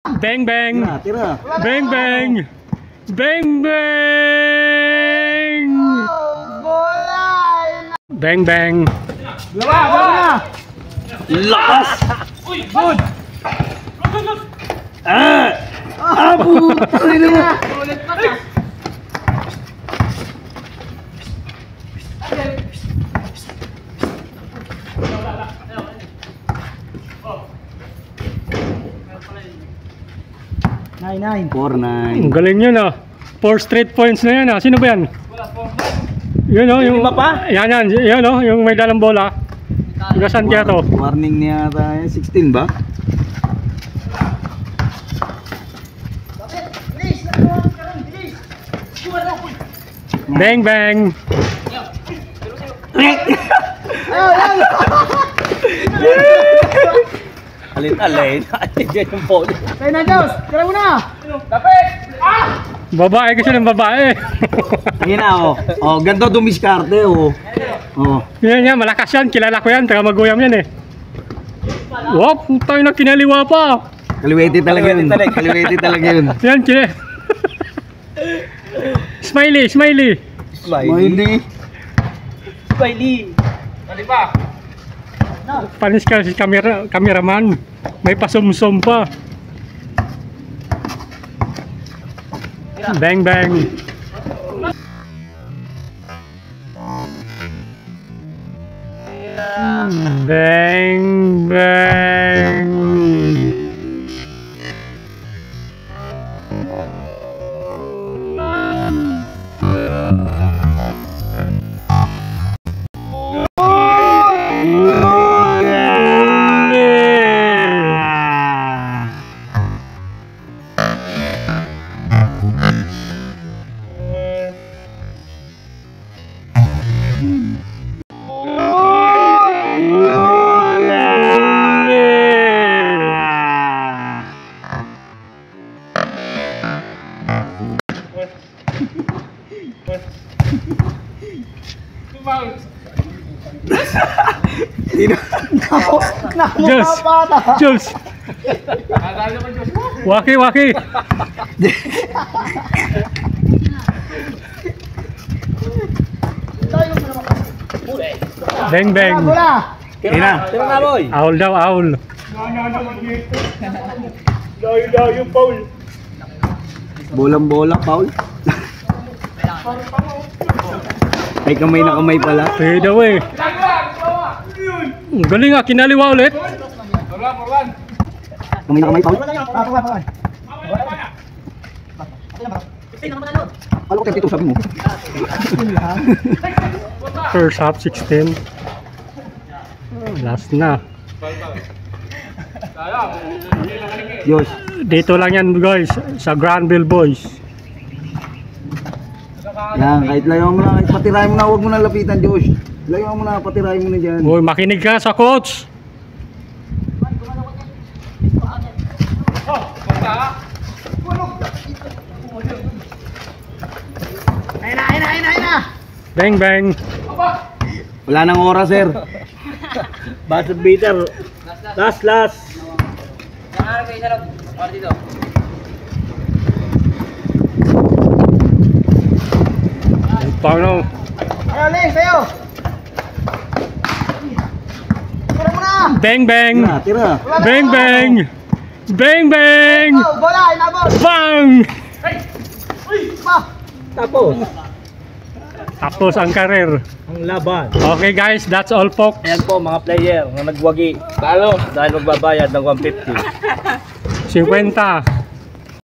Bang bang. Tira. Bang bang. Bang bang. Bang bang. Lawa. Lakas. Good. Puto na. Nine. 4-9. Ang galing yun ah. 4 straight points na yan ah. Sino ba yan? Yun oh, yung Lima pa? Yan, yan oh, yung may dalang bola. Gasan kaya to? Warning niya tayo. 16 ba? Bang bang. Alin-alin. Diyan yung phone. Kaya na, Diyos! Tira mo na! Babae kasi ng babae. Ayun na oh. Oh, ganito dumiskarte oh. Oh. Yan yan, malakas yan. Kilala ko yan. Taga Maguyam yan eh. Wow, tayo na kinaliwa pa. Kaliwete talaga yun. Kaliwete talaga yun. Yan, kine. Smiley. Smiley. Panis ka si cameraman. May pasumsum pa. Bang bang. Bang bang. Jules. Waki. Bang bang. Ina. Tira na boy. Owl daw, owl. Layo Paul. Bolang-bola, Paul. Ay kamay na kamay pala. Pwede daw eh. Ang galing ah, kinaliwa ulit. Kamay na kamay, Paul. Ano ko 32 sabi mo? First half 16. Last na. Diyos. Dito lang yan guys, sa Granville Boys. Yan, kahit layo mo na, kahit patirahin mo na, huwag mo na lapitan, Diyos. Layo mo na, patirahin mo na dyan. Uy, makinig ka sa coach. Ayun na! Bang bang. Wala nang oras, sir. Buzzer beater. Last. Paano? Ayun, sa'yo! Tira mo na! Bang bang. Tira. Bang bang. Bang bang. Oh, bola! Inabot! Bang. Tapos ang karir. Ang laban. Okay guys, that's all folks. Ayan po mga player na nagwagi. Talo. Dahil magbabayad ng 150. 50.